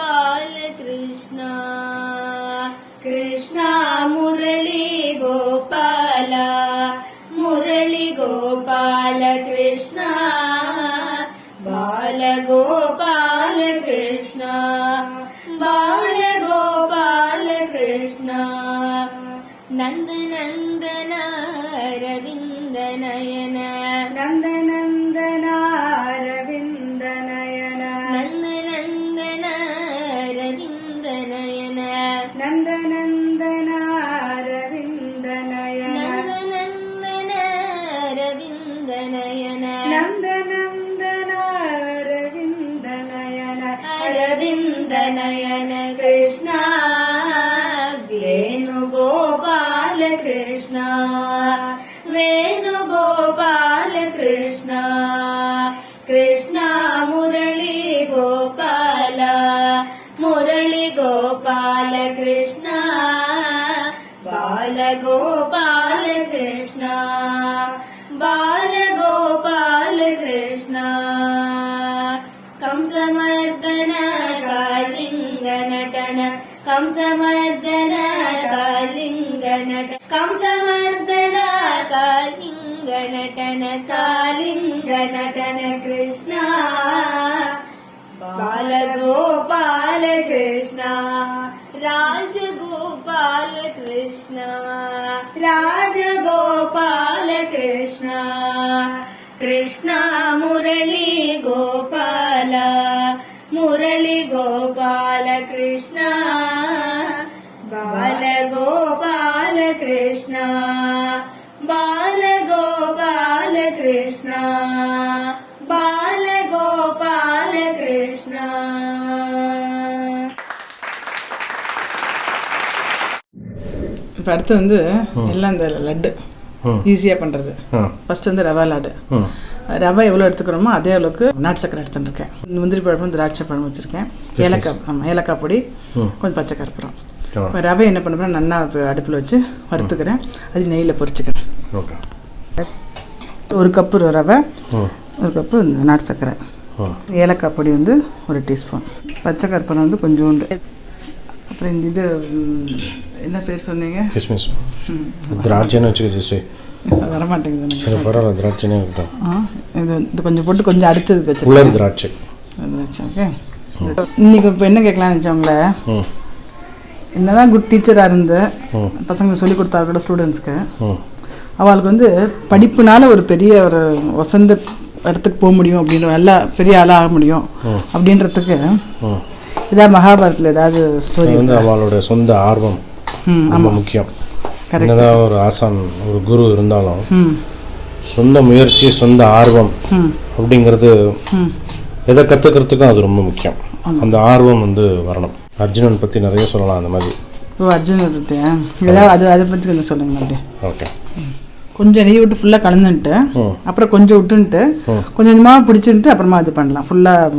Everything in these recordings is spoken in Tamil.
गोपाल कृष्णा कृष्णा मुरली गोपाला मुरली गोपाल कृष्णा बाल गोपाल कृष्णा बाल गोपाल कृष्णा नंद नंदन रविंद नयन नंद नंदन रविंद नयन नंद नंदन रविंद नयन नंद नंदन रविंद नयन नंद नंदन रविंद नयन नंद नंदन रविंद नयन रविंद नयन कृष्णा वेणुगोपाल कृष्णा वेणुगोपाल कृष्णा कृष्णा मुरली गोपाल मुरली गोपाल कृष्णा बाल गोपाल कृष्णा बाल गोपाल कृष्णा कंसमर्दन कालिंग नटन कंसमर्दन कालिंग नट कंसमर्दन कालिंग नटन कालिंग नटन कृष्णा बाल गोपाल कृष्णा राजगोपाल कृष्णा राजगोपाल कृष्णा कृष्णा मुरली गोपाल मुरली गोपाल कृष्णा बाल गोपाल कृष्णा बाल गोपाल कृष्णा बाल गोपाल कृष्णा இப்போ அடுத்து வந்து எல்லாம் இந்த லட்டு ஈஸியாக பண்ணுறது. ஃபஸ்ட்டு வந்து ரவா லாடு. ரவை எவ்வளோ எடுத்துக்கிறோமோ அதே அளவுக்கு நாட்டு சக்கரை எடுத்துட்டுருக்கேன். முந்திரி பழமும் திராட்சை பழம் வச்சுருக்கேன். ஏலக்காய் ஏலக்காய் பொடி கொஞ்சம் பச்சை கருப்புறோம். இப்போ ரவை என்ன பண்ணுறேன் நல்லா அடுப்பில் வச்சு வறுத்துக்கிறேன். அது நெய்யில் பொரிச்சுக்கிறேன். ஒரு கப்பு ரவை, ஒரு கப்பு நாட்டு சக்கரை, ஏலக்காய் பொடி வந்து ஒரு டீஸ்பூன், பச்சை கருப்பூரம் வந்து கொஞ்சோண்டு, அப்புறம் இந்த இது என்ன பேர் சொன்னீங்க? கிஸ்மிஸ். திராட்சைன்னு வச்சுக்கிச்சு வரமாட்டேங்குது. சரி பரவாயில்ல, திராட்சைனே இருக்கட்டும். இது கொஞ்சம் போட்டு கொஞ்சம் அடுத்தது வச்சு உலர் திராட்சை. ஓகே. இன்னைக்கு இப்போ என்ன கேட்கலான்னு நினச்சவங்கள, என்னதான் குட் டீச்சராக இருந்து பசங்களுக்கு சொல்லிக் கொடுத்தா கூட ஸ்டூடெண்ட்ஸ்க்கு அவளுக்கு வந்து படிப்புனால ஒரு பெரிய ஒரு வசந்த இடத்துக்கு போக முடியும் அப்படின்னு, நல்லா பெரிய ஆளாக ஆக முடியும் அப்படின்றதுக்கு இதான் மகாபாரத்தில் ஏதாவது ஸ்டோரி வந்து அவளோட சொந்த ஆர்வம் ரொம்ப முக்கியம். என்னதான் ஒரு ஆசான் ஒரு குரு இருந்தாலும் சொந்த முயற்சி சொந்த ஆர்வம் அப்படிங்கிறது எதை கற்றுக்கிறதுக்கும் அது ரொம்ப முக்கியம். அந்த ஆர்வம் வந்து வரணும். அர்ஜுனன் பற்றி நிறைய சொல்லலாம் அந்த மாதிரி. ஓ அர்ஜுனன் பற்றி ஏதாவது அதை பற்றி கொஞ்சம் சொல்லுங்க அப்படியே. ஓகே. கொஞ்சம் நெய் விட்டு ஃபுல்லாக கலந்துன்ட்டு அப்புறம் கொஞ்சம் விட்டுன்ட்டு கொஞ்சம் கொஞ்சமாக பிடிச்சிட்டு அப்புறமா இது பண்ணலாம்.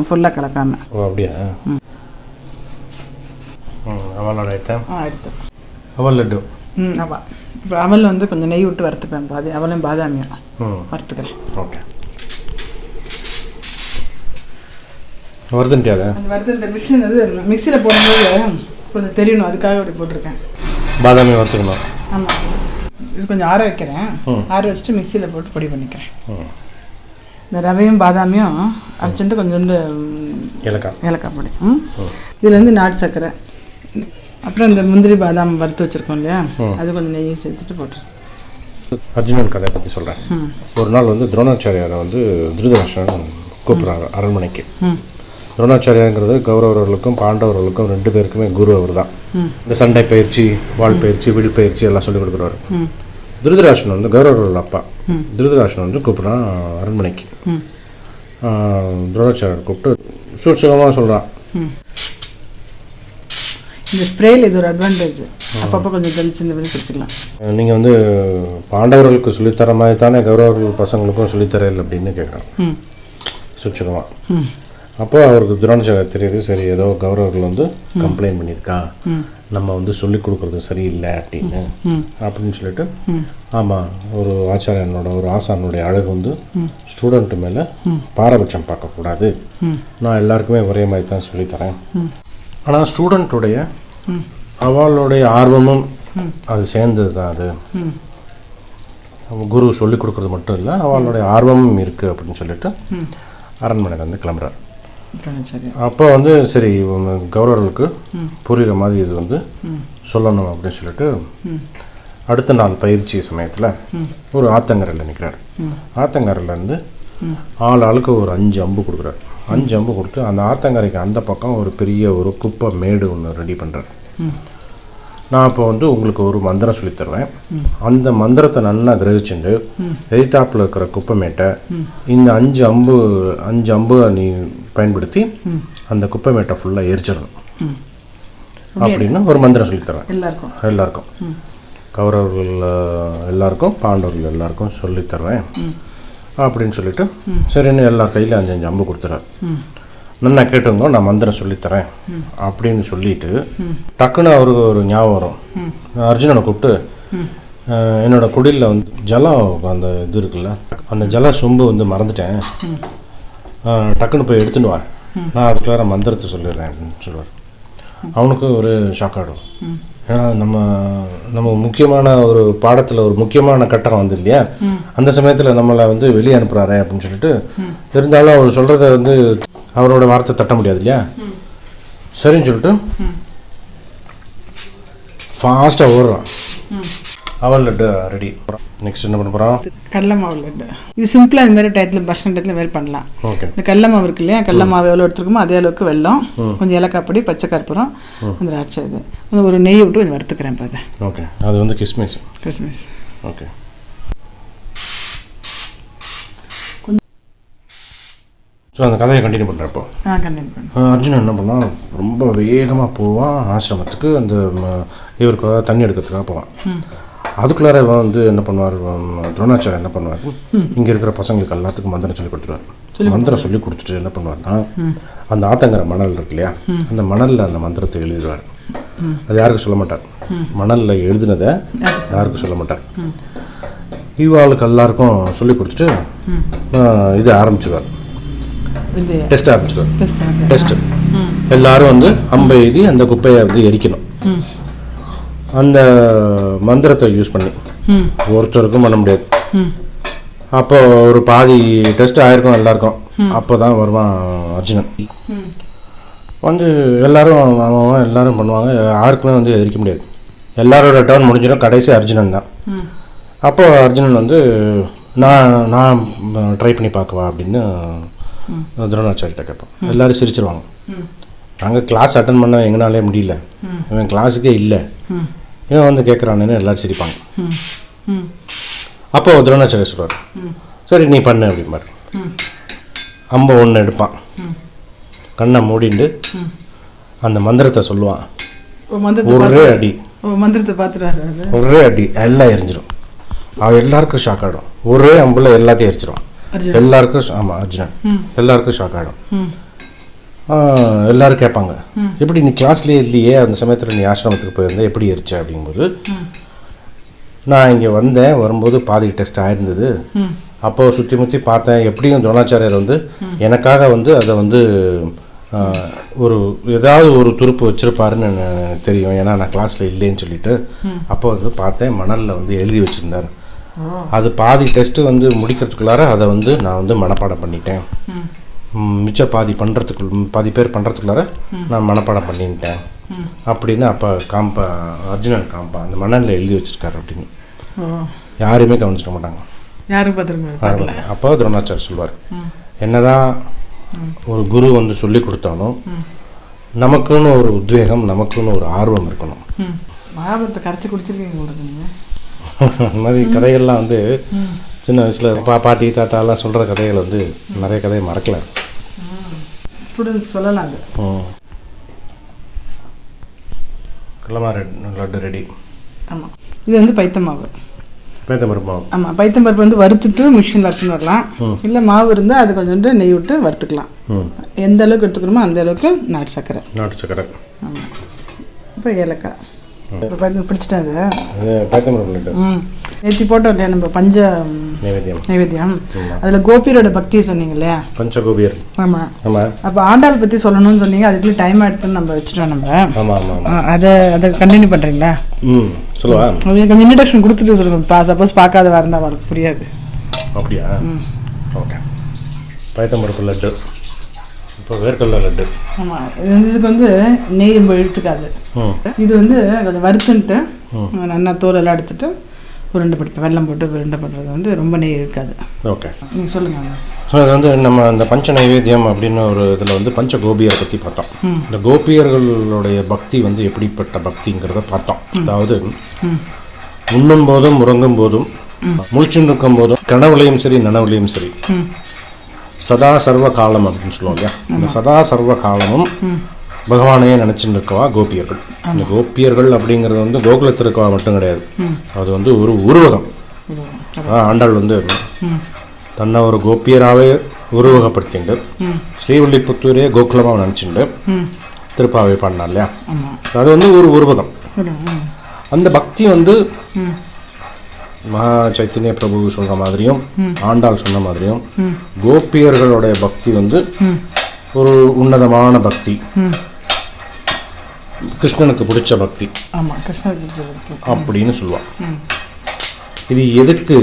ஃபுல்லாக கலக்காமல். ஓ அப்படியா? அவளோட எடுத்து அவல் லட்டு. ஆமாம். இப்போ அவல் வந்து கொஞ்சம் நெய் விட்டு வறுத்துப்பேன். அவளையும் பாதாமியும் வறுத்துக்கிறேன். ஓகே. வறுத்துட்டியா? அந்த வறுத்து மிஷின் அது மிக்சியில் போடும்போது கொஞ்சம் தெரியணும், அதுக்காக அப்படி போட்டிருக்கேன். பாதாமி வறுத்துக்கணும். ஆமாம். இது கொஞ்சம் ஆற வைக்கிறேன். ஆற வச்சுட்டு மிக்சியில் போட்டு பொடி பண்ணிக்கிறேன். இந்த ரவையும் பாதாமியும் அரைச்சிட்டு கொஞ்சோண்டு ஏலக்காய் பொடி, இதுலேருந்து நாட்டு சர்க்கரை, அப்புறம் இந்த முந்திரி பாதாம் வறுத்து வச்சுருக்கோம் இல்லையா, அது கொஞ்சம் நெய்யும் சேர்த்துட்டு போட்டுருக்கேன். அர்ஜுனன் கதையை பற்றி சொல்கிறேன். ஒரு நாள் வந்து துரோணாச்சாரியாரை வந்து திருதராஷ்டிரன் கூப்பிட்றாங்க அரண்மனைக்கு. துரோணாச்சாரியாங்கிறது கௌரவர்களுக்கும் பாண்டவர்களுக்கும் 2 பேருக்குமே குரு அவர் தான். இந்த சண்டை பயிற்சி, வாழ் பயிற்சி, வில் பயிற்சி எல்லாம் சொல்லிக் கொடுக்குறவர். திருதராஷ்டிரன் வந்து கௌரவர்கள் அப்பா. திருதராஷ்டிரன் வந்து கூப்பிட்றான் அரண்மனைக்கு. துரோணாச்சாரியார் கூப்பிட்டு சூட்சகமாக சொல்கிறான், இந்த ஸ்ப்ரேயில் இது ஒரு அட்வான்டேஜ், அப்பப்போ கொஞ்சம் தெளிச்சு இந்த மாதிரி பிடிச்சிக்கலாம். நீங்கள் வந்து பாண்டவர்களுக்கு சொல்லித்தர மாதிரி தானே கௌரவர்கள் பசங்களுக்கும் சொல்லித்தர இல்லை அப்படின்னு கேட்குறான் சூட்சகமாக. அப்போ அவருக்கு துரோணாச்சாரியார் தெரியுது, சரி ஏதோ கௌரவர்கள் வந்து கம்ப்ளைண்ட் பண்ணியிருக்கா, நம்ம வந்து சொல்லிக் கொடுக்குறது சரியில்லை அப்படின்னு சொல்லிட்டு, ஆமாம் ஒரு ஆச்சாரியனோட ஒரு ஆசானுடைய அழகு வந்து ஸ்டூடெண்ட்டு மேலே பாரபட்சம் பார்க்கக்கூடாது, நான் எல்லாருக்குமே ஒரே மாதிரி தான் சொல்லித்தரேன் ஆனால் ஸ்டூடெண்ட்டுடைய அவளுடைய ஆர்வமும் அது சேர்ந்தது தான். அது குரு சொல்லிக் கொடுக்குறது மட்டும் இல்லை, அவளுடைய ஆர்வமும் இருக்குது அப்படின்னு சொல்லிட்டு அரண்மனையிலேருந்து கிளம்புறார். அப்போ வந்து சரி கௌரவர்களுக்கு புரிகிற மாதிரி இது வந்து சொல்லணும் அப்படின்னு சொல்லிட்டு அடுத்த நாள் பயிற்சி சமயத்தில் ஒரு ஆத்தங்கரையில் நிற்கிறார். ஆத்தங்கரையிலேருந்து ஆளுக்கு ஒரு 5 அம்பு கொடுக்குறாரு. 5 அம்பு கொடுத்து அந்த ஆத்தங்கரைக்கு அந்த பக்கம் ஒரு பெரிய ஒரு குப்பை மேடு ஒன்று ரெடி பண்ணுறாரு. நான் இப்போ வந்து உங்களுக்கு ஒரு மந்திரம் சொல்லித்தருவேன். அந்த மந்திரத்தை நல்லா கிரகிச்சுட்டு எதிர்த்தாப்பில் இருக்கிற குப்பை மேட்டை இந்த 5 அம்பு நீ பயன்படுத்தி அந்த குப்பை மேட்டை ஃபுல்லாக எரிச்சிடணும் அப்படின்னு ஒரு மந்திரம் சொல்லித்தருவேன் எல்லாருக்கும். கௌரவர்கள் எல்லாருக்கும், பாண்டவர்கள் எல்லாருக்கும் சொல்லித்தருவேன் அப்படின்னு சொல்லிட்டு சரின்னு எல்லார் கையில் 5 அம்பு கொடுத்துறாரு. நல்லா கேட்டுங்க, நான் மந்திரம் சொல்லித்தரேன் அப்படின்னு சொல்லிட்டு டக்குன்னு அவருக்கு ஒரு ஞாபகம் வரும். அர்ஜுனனை கூப்பிட்டு என்னோட குடியில் வந்து ஜலம் அந்த இது இருக்குல்ல, அந்த ஜல சொம்பு வந்து மறந்துட்டேன், டக்குன்னு போய் எடுத்துன்னு வா, நான் அதுக்குள்ளார மந்திரத்தை சொல்லிடுறேன் அப்படின்னு சொல்லுவார். அவனுக்கு ஒரு ஷாக் ஆகிடும். ஏன்னா நம்ம முக்கியமான ஒரு பாடத்தில் ஒரு முக்கியமான கட்டம் வந்து இல்லையா, அந்த சமயத்தில் நம்மளை வந்து வெளியே அனுப்புகிறாரே அப்படின்னு சொல்லிட்டு, இருந்தாலும் அவர் சொல்கிறத வந்து அவரோட வார்த்தை தட்ட முடியாது இல்லையா, சரின்னு சொல்லிட்டு ஃபாஸ்ட்டாக ஓடுறான். அவள் லட்டு ரெடி. நெக்ஸ்ட் என்ன பண்ண போகிறான்? கடலை மாவு லட்டு. இது சிம்பிளாக இந்த மாதிரி டயத்தில் பஸ் ஸ்டாண்ட் இந்த மாதிரி பண்ணலாம். ஓகே. இந்த கடலை மாவு இருக்கு இல்லையா, கடலை மாவு எவ்வளோ எடுத்துருக்கோமோ அதே அளவுக்கு வெல்லம், கொஞ்சம் ஏலக்காய் பொடி, பச்சை கற்பூரம், அந்த திராட்சை, இது ஒரு நெய் விட்டு கொஞ்சம் வறுத்துக்கிறேன். இப்போ ஓகே. அது வந்து கிஸ்மிஸ். ஓகே. ஸோ அந்த கதையை கண்டினியூ பண்ணுறப்போ அர்ஜுனன் என்ன பண்ணால் ரொம்ப வேகமாக போவான் ஆசிரமத்துக்கு. அந்த இவருக்காக தண்ணி எடுக்கிறதுக்காக போவான். அதுக்குள்ளார வந்து என்ன பண்ணுவார், துரோணாச்சாரியர் என்ன பண்ணுவார், இங்கே இருக்கிற பசங்களுக்கு எல்லாத்துக்கும் மந்திரம் சொல்லி கொடுத்துருவார். மந்திரம் சொல்லி கொடுத்துட்டு என்ன பண்ணுவார்னா, அந்த ஆத்தங்கரை மணல் இருக்கு இல்லையா, அந்த மணலில் அந்த மந்திரத்தை எழுதிடுவார். அது யாருக்கும் சொல்ல மாட்டார். மணலில் எழுதினதை யாருக்கும் சொல்ல மாட்டார். இவாளுக்கு எல்லாருக்கும் சொல்லி கொடுத்துட்டு இது ஆரம்பிச்சுடுவார். டெஸ்ட் ஆரம்பிச்சுடுவார். டெஸ்ட் எல்லாரும் வந்து அம்பை எழுதி அந்த குப்பையை வந்து எரிக்கணும். அந்த மந்திரத்தை யூஸ் பண்ணி ஒருத்தருக்கும் பண்ண முடியாது. அப்போ ஒரு பாதி டெஸ்ட் ஆயிருக்கும் எல்லாருக்கும். அப்போ தான் வருவான் அர்ஜுனன். வந்து எல்லாரும் எல்லாரும் பண்ணுவாங்க, யாருக்குமே வந்து எதிர்க்க முடியாது. எல்லாரோட டர்ன் முடிஞ்சிடும், கடைசி அர்ஜுனன் தான். அப்போ அர்ஜுனன் வந்து நான் ட்ரை பண்ணி பார்க்கவா அப்படின்னு துரோணாச்சாரிட்ட கேட்போம். எல்லோரும் சிரிச்சிருவாங்க. நாங்கள் கிளாஸ் அட்டன் பண்ண எங்கனாலே முடியல, இவன் கிளாஸுக்கே இல்லை, இவன் வந்து கேட்குறான்னு எல்லோரும் சிரிப்பாங்க. அப்போ துரோணாச்சாரியர் சொல்வார், சரி நீ பண்ணு அப்படிம்பார். அம்பை ஒன்று எடுப்பான், கண்ணை மூடிண்டு அந்த மந்திரத்தை சொல்லுவான். ஒரே அடி, மந்திரத்தை பார்த்துட்டு ஒரே அடி எல்லாம் எரிஞ்சிடும். அவன் எல்லாருக்கும் ஷாக் ஆகிடும். ஒரே அம்பில் எல்லாத்தையும் எரிச்சிடும் எல்லாருக்கும். ஆமாம், அர்ஜுனன். எல்லாருக்கும் ஷாக் ஆகிடும். எல்லாரும் கேட்பாங்க, எப்படி நீ கிளாஸ்லேயே இல்லையே, அந்த சமயத்தில் நீ ஆசிரமத்துக்கு போயிருந்த, எப்படி எரிச்ச அப்படிங்கும்போது, நான் இங்கே வந்தேன், வரும்போது பாதி டெஸ்ட் ஆயிருந்தது. அப்போது சுற்றி முற்றி பார்த்தேன், எப்படியும் துரோணாச்சாரியர் வந்து எனக்காக வந்து அதை வந்து ஒரு ஏதாவது ஒரு துருப்பு வச்சுருப்பாருன்னு எனக்கு தெரியும், ஏன்னா நான் கிளாஸில் இல்லைன்னு சொல்லிட்டு. அப்போ வந்து பார்த்தேன், மணலில் வந்து எழுதி வச்சுருந்தார். அது பாதி டெஸ்ட்டு வந்து முடிக்கிறதுக்குள்ளார அதை வந்து நான் வந்து மனப்பாடம் பண்ணிட்டேன். மிச்சம் பாதி பேர் பண்ணுறதுக்குள்ளார நான் மனப்பாடம் பண்ணிட்டேன் அப்படின்னு அப்போ அர்ஜுனன் காம்பா அந்த மணலில் எழுதி வச்சுருக்காரு அப்படின்னு. யாருமே கவனிச்சிட மாட்டாங்க, யாரும் பார்த்துருங்க. அப்போ துரோணாச்சாரியர் சொல்வார், என்னதான் ஒரு குரு வந்து சொல்லி கொடுத்தாலும் நமக்குன்னு ஒரு உத்வேகம், நமக்குன்னு ஒரு ஆர்வம் இருக்கணும். மகாபாரத்தை கரைச்சி குடிச்சிருக்கீங்க. அந்த மாதிரி கதைகள்லாம் வந்து சின்ன வயசில் பாட்டி தாத்தாலாம் சொல்கிற கதைகள் வந்து நிறைய கதையை மறக்கலை. ஸ்டூடெண்ட்ஸ் சொல்லலாம். கடலை லட்டு ரெடி. ஆமாம், இது வந்து பைத்தமாவு. பைத்தம்பருப்பு மாவு. ஆமாம், பைத்தம்பருப்பு வந்து வறுத்துட்டு மிஷினில் வச்சுன்னு வரலாம். இல்லை மாவு இருந்தால் அது கொஞ்சோண்டு நெய் விட்டு வறுத்துக்கலாம். எந்த அளவுக்கு எடுத்துக்கணுமோ அந்த அளவுக்கு நாட்டு சக்கரை. ஆமாம், இப்போ ஏலக்காய். இப்போ பிடிச்சிட்டேன். அது பைத்தம்பருப்பு லட்டு. நேற்று போட்டோம் இல்லையா நம்ம பஞ்ச நைவேத்தியம், அதில் கோபியரோட பக்தி சொன்னீங்க இல்லையா, பஞ்சகோபியர். ஆமாம் ஆமாம். அப்போ ஆண்டாள் பற்றி சொல்லணும்னு சொன்னீங்க, அதுக்குள்ளே டைம் எடுத்துன்னு நம்ம வச்சுட்டோம். நம்ம ஆமாம் ஆமாம் அதை கண்டினியூ பண்ணுறீங்களா? சொல்லுவா. கொஞ்சம் இன்ட்ரடக்ஷன் கொடுத்துட்டு சொல்லுங்க. சப்போஸ் பார்க்காதவா இருந்தால் அவளுக்கு புரியாது. அப்படியா? ஓகே. பயத்தம்பருப்பு லட்டு, இப்போ வேர்க்கடலை லட்டு. ஆமாம். இதுக்கு வந்து நெய் ரொம்ப இழுத்துக்காது. இது வந்து கொஞ்சம் வறுத்துன்ட்டு நல்லா தோலெல்லாம் எடுத்துட்டு உருண்டை பிடிப்பேன். வெல்லம் போட்டு உருண்டை பண்ணுறது வந்து ரொம்ப நெய் இருக்காது. ஓகே, நீங்கள் சொல்லுங்கள். ஸோ அது வந்து நம்ம இந்த பஞ்ச நைவேத்தியம் அப்படின்னு ஒரு இதில் வந்து பஞ்ச கோபியரை பற்றி பார்த்தோம். இந்த கோபியர்களுடைய பக்தி வந்து எப்படிப்பட்ட பக்திங்கிறத பார்த்தோம். அதாவது உண்ணும் போதும் உறங்கும் போதும் முழிச்சுன்னு இருக்கும் போதும் கனவுலையும் சரி நனவுலையும் சரி சதா சர்வ காலம் அப்படின்னு சொல்லுவோம் இல்லையா, இந்த சதா சர்வ காலமும் பகவானையே நினச்சின்னு இருக்கவா கோபியர்கள். இந்த கோபியர்கள் அப்படிங்கிறது வந்து கோகுலத்தில் இருக்கவா மட்டும் கிடையாது, அது வந்து ஒரு உருவகம். ஆண்டாள் வந்து தன்னை ஒரு கோபியராகவே உருவகப்படுத்திண்டு ஸ்ரீவில்லிபுத்தூரே கோகுலமாக நினச்சிண்டு திருப்பாவை பாடினா இல்லையா, அது வந்து ஒரு உருவகம். அந்த பக்தி வந்து மகா சைத்தன்ய பிரபு சொல்கிற மாதிரியும் ஆண்டாள் சொன்ன மாதிரியும் கோபியர்களுடைய பக்தி வந்து ஒரு உன்னதமான பக்தி, கிருஷ்ணனுக்கு பிடிச்ச பக்தி அப்படின்னு சொல்லுவான். இது எதுக்கு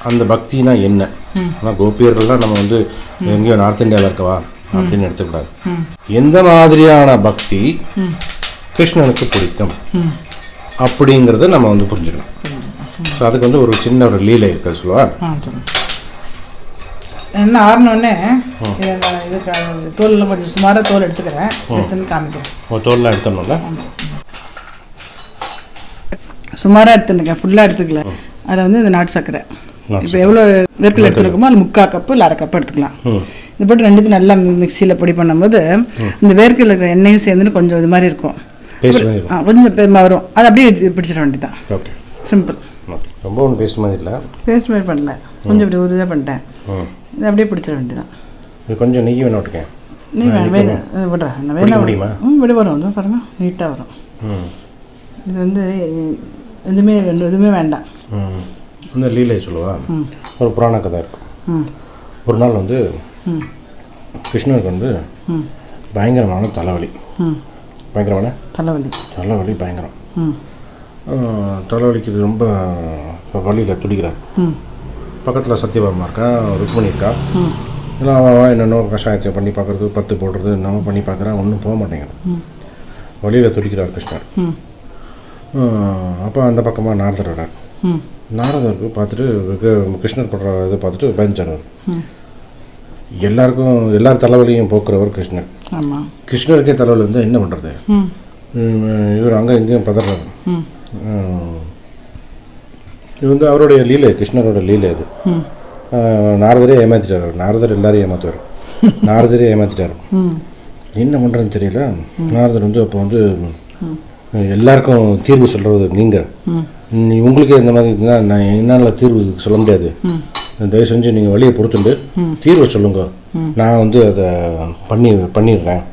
அந்த பக்தினா என்ன? ஆனால் கோபியர்கள்லாம் நம்ம வந்து எங்கேயோ நார்த் இந்தியாவில் இருக்கவா அப்படின்னு எடுத்துக்கூடாது. எந்த மாதிரியான பக்தி கிருஷ்ணனுக்கு பிடிக்கும் அப்படிங்கிறத நம்ம வந்து புரிஞ்சுக்கணும். ஸோ அதுக்கு வந்து ஒரு சின்ன ஒரு லீலை இருக்குது சொல்லுவா. என்ன ஆறணுன்னே இதுக்கு தோலில் கொஞ்சம் சுமாராக தோல் எடுத்துக்கிறேன், எடுத்துன்னு காமிக்கிறேன். தோல்லாம் எடுத்துடணும்ல, சுமாராக எடுத்துருக்கேன், ஃபுல்லாக எடுத்துக்கல. அதில் வந்து இந்த நாட்டு சர்க்கரை இப்போ எவ்வளோ வேர்க்கடலை எடுத்துருக்கோமோ அது 3/4 கப்பு இல்லை 1/2 கப்பு எடுத்துக்கலாம். இது போட்டு ரெண்டுத்தையும் நல்லா மிக்சியில் பொடி பண்ணும்போது இந்த வேர்க்கடலை இருக்கிற எண்ணெயும் சேர்ந்துன்னு கொஞ்சம் இது மாதிரி இருக்கும், கொஞ்சம் பெருமை வரும். அது அப்படியே பிடிச்சிட வேண்டியதான். Okay, simple. ரொம்ப ஒன்றும் பேஸ்ட் மாதிரி இல்லை, பேஸ்ட் மாதிரி பண்ணல, கொஞ்சம் இப்படி ஒரு இதாக பண்ணிட்டேன். இது அப்படியே பிடிச்சிட வேண்டியதான். இது கொஞ்சம் நெய் வேணும் விட்டுக்கேன். நெய் வேணும் விடுறேன், என்ன வேணும் முடியுமா? விட வரும், வந்து பாருங்க நீட்டாக வரும். இது வந்து எதுவுமே வேண்டாம். இந்த லீலை சொல்லுவா. ஒரு புராண கதை இருக்கும். ஒரு நாள் வந்து கிருஷ்ணருக்கு வந்து பயங்கரமான தலைவலி, பயங்கரமான தலைவலி பயங்கரம். தலைவலிக்கு ரொம்ப வலியில் துடிக்கிறார். பக்கத்தில் சத்யபாமா இருக்கா, ருக்மணி இருக்கா, எல்லாம் அவன் என்னென்ன கஷாயத்தை பண்ணி பார்க்குறது, 10 போடுறது என்னமோ பண்ணி பார்க்குறான், ஒன்றும் போக மாட்டேங்குது. வழியில் துடிக்கிறார் கிருஷ்ணர். அப்போ அந்த பக்கமாக நாரதர் வர்றார். நாரதருக்கு பார்த்துட்டு கிருஷ்ணர் பண்ணுற இதை பார்த்துட்டு பயந்துச்சார். எல்லார் தலைவலியும் போக்குறவர் கிருஷ்ணர். கிருஷ்ணருக்கே தலைவலி வந்து என்ன பண்ணுறது, இவர் அங்கே இங்கேயும் பதறாரு. இது வந்து அவருடைய லீலை, கிருஷ்ணரோட லீலை. அது நாரதரே ஏமாற்றிட்டார். நாரதர் எல்லாரையும் ஏமாற்றுவார். நாரதரே ஏமாற்றிட்டார். என்ன பண்ணுறதுன்னு தெரியல. நாரதர் வந்து அப்போ வந்து எல்லாருக்கும் தீர்வு சொல்கிறது நீங்கள், உங்களுக்கே இந்த மாதிரி இருந்தால் நான் என்னால் தீர்வு சொல்ல முடியாது, தயவு செஞ்சு நீங்கள் வழியை பொறுத்துண்டு தீர்வை சொல்லுங்க, நான் வந்து அதை பண்ணிடுறேன்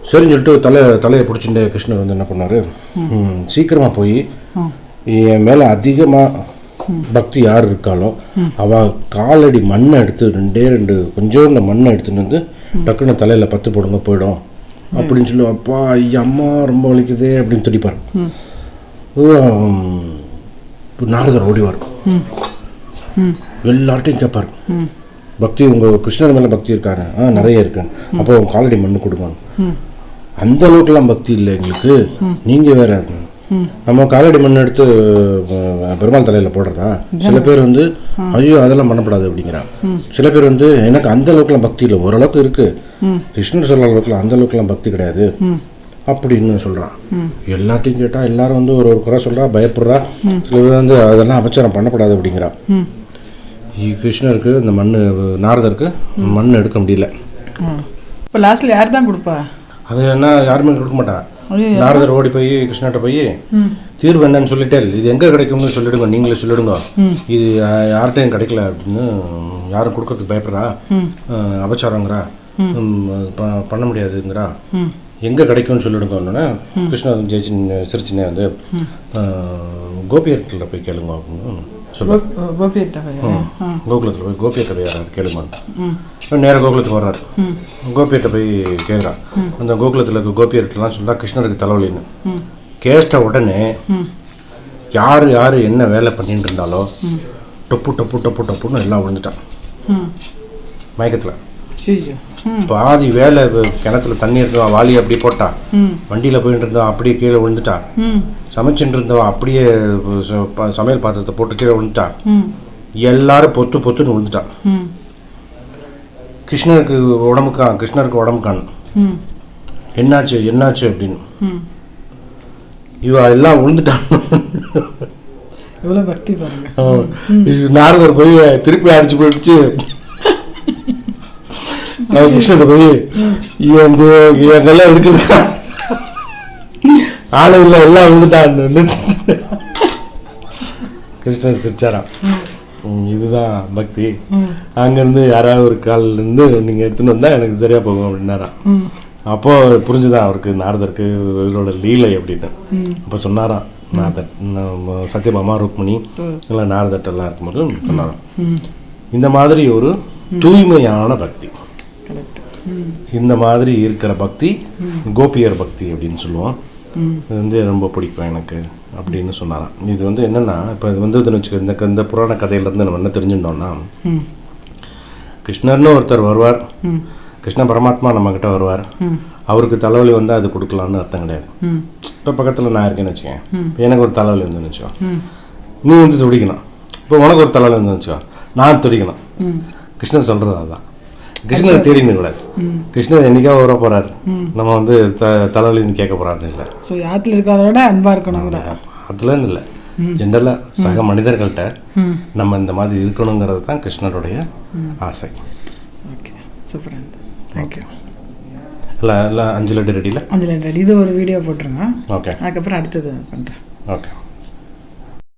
சரின்னு சொல்லிட்டு தலையை பிடிச்சிட்டு கிருஷ்ணர் வந்து என்ன பண்ணார், சீக்கிரமாக போய் என் மேலே அதிகமாக பக்தி யார் இருக்காளோ அவள் காலடி மண்ணை எடுத்து 2 கொஞ்சோண்டு மண்ணை எடுத்துன்னு வந்து டக்குன்னு தலையில் 10 போடுங்க போயிடும் அப்படின்னு சொல்லி, அப்பா ஐயா அம்மா ரொம்ப வலிக்குதே அப்படின்னு துடிப்பார். நாரதர் ஓடிவார், எல்லார்ட்டையும் கேட்பார், பக்தி உங்கள் கிருஷ்ணர் மேலே பக்தி இருக்காரு? நிறைய இருக்குன்னு. அப்போ காலடி மண்ணு கொடுங்க. அந்த அளவுக்குலாம் பக்தி இல்லை எங்களுக்கு, நீங்கள் வேற. நம்ம காலடி மண் எடுத்து பெருமாள் தலையில் போடுறதா? சில பேர் வந்து ஐயோ அதெல்லாம் பண்ணப்படாது அப்படிங்கிறான். சில பேர் வந்து எனக்கு அந்த அளவுக்குலாம் பக்தி இல்லை, ஓரளவுக்கு இருக்கு, கிருஷ்ணர் சொல்கிற அளவுக்குலாம் அந்த அளவுக்குலாம் பக்தி கிடையாது அப்படின்னு சொல்கிறான். எல்லாத்தையும் கேட்டால் எல்லாரும் வந்து ஒரு குறை சொல்கிறா, பயப்படுறா. சில பேர் வந்து அதெல்லாம் அபச்சாரம் பண்ணப்படாது அப்படிங்கிறா. கிருஷ்ணருக்கு இந்த நாரதருக்கு மண் எடுக்க முடியல. இப்போ லாஸ்ட்டில் யார் தான் கொடுப்பா? அது என்ன, யாருமே கொடுக்க மாட்டா. நாரதர் ஓடி போய் கிருஷ்ணர்கிட்ட போய் தீர்வு என்னன்னு சொல்லிட்டே, இது எங்கே கிடைக்கும்னு சொல்லிடுங்க, நீங்களே சொல்லிடுங்க, இது யார்கிட்டையும் கிடைக்கல அப்படின்னு யாரும் கொடுக்கறதுக்கு பயப்படுறா, அபச்சாரங்கிறா, பண்ண முடியாதுங்கிறா, எங்கே கிடைக்கும்னு சொல்லிடுங்கன்னு கிருஷ்ணர் சிரிச்சுனே வந்து கோபியர்கிட்ட போய் கேளுங்க அப்படின்னு சொல்லுவாங்க. கோபியர்கிட்ட கோகுலத்தில் போய் கோபியர்கிட்ட போய் யாராவது கேளுங்கன்னு நேராக கோகுலத்துக்கு வர்றாரு. கோபியர்கிட்ட போய் கேட்குறான். அந்த கோகுலத்தில் இருக்க கோபியர்கிட்டலாம் சொல்லா கிருஷ்ணருக்கு தலைவலின்னு கேட்ட உடனே யார் யார் என்ன வேலை பண்ணிட்டு இருந்தாலோ டொப்பு டொப்பு டொப்பு டொப்புன்னு எல்லாம் விழுந்துட்டான் மயக்கத்தில். பாதி வேலை கிணத்துல தண்ணி இருந்தவன் வாளி அப்படி போட்டா, வண்டியில் போயிட்டு இருந்தவன் அப்படியே கீழே விழுந்துட்டா, சமைச்சுட்டு இருந்தவன் அப்படியே சமையல் பாத்திரத்தை போட்டு கீழே விழுந்துட்டா, எல்லாரும் பொத்து பொத்துன்னு விழுந்துட்டான். கிருஷ்ணருக்கு உடம்புக்கான் என்னாச்சு என்னாச்சு அப்படின்னு இவ எல்லாம் விழுந்துட்டான். எவ்வளவு பக்தி பாருங்க. நாரதர் போய் திருப்பி அடிச்சு போயிடுச்சு. கிருஷ்ணர் போய் இவங்கெல்லாம் இருக்குது ஆளுல எல்லாம் விழுந்துட்டான். கிருஷ்ணர் சிரிச்சாராம். இதுதான் பக்தி. அங்கேருந்து யாராவது ஒரு காலில் இருந்து நீங்கள் எடுத்துன்னு வந்தால் எனக்கு சரியா போகும் அப்படின்னாராம். அப்போ புரிஞ்சுதான் அவருக்கு நாரதருக்கு இவரோட லீலை அப்படின்னு. அப்போ சொன்னாராம் நாரதர், சத்யபாமா ருக்மிணி எல்லாம் நாரதட்டெல்லாம் இருக்கும்போது சொன்னாராம், இந்த மாதிரி ஒரு தூய்மையான பக்தி, இந்த மாதிரி இருக்கிற பக்தி கோபியர் பக்தி அப்படின்னு சொல்லுவோம். இது வந்து ரொம்ப பிடிக்கும் எனக்கு அப்படின்னு சொன்னாராம். இது வந்து என்னன்னா, இப்போ இது வந்து வச்சுக்க இந்த புராண கதையிலேருந்து நம்ம என்ன தெரிஞ்சுட்டோம்னா, கிருஷ்ணர்னு ஒருத்தர் வருவார், கிருஷ்ண பரமாத்மா நம்மக்கிட்ட வருவார், அவருக்கு தலைவலி வந்தால் அது கொடுக்கலான்னு அர்த்தம் கிடையாது. இப்போ பக்கத்தில் நான் இருக்கேன்னு வச்சுக்கேன், எனக்கு ஒரு தலைவலி வந்துன்னு வச்சுக்கோ, நீ வந்து துடிக்கணும். இப்போ உனக்கு ஒரு தலைவலி வந்து வச்சுக்கோ, நான் துடிக்கணும். கிருஷ்ணர் சொல்கிறது அதுதான். கிருஷ்ணரை தேடின்னு கூடாது. கிருஷ்ணர் என்னைக்காக வர போறாரு, நம்ம வந்து தலைவலின்னு கேட்க போறாருன்னு இல்லை. ஆற்றுல இருக்கிறவரோட அன்பா இருக்கணும். அதுலன்னு இல்லை, ஜென்ரலாக சக மனிதர்கள்ட்ட நம்ம இந்த மாதிரி இருக்கணுங்கிறது தான் கிருஷ்ணருடைய ஆசை. ஓகே, சூப்பராக இருந்தது. தேங்க்யூ. இல்லை இல்லை 5 லட்டு ரெடியில் 5 லட்டு ரெடி. இது ஒரு வீடியோ போட்டுருங்க. ஓகே, அதுக்கப்புறம் அடுத்தது பண்ணுறேன். ஓகே.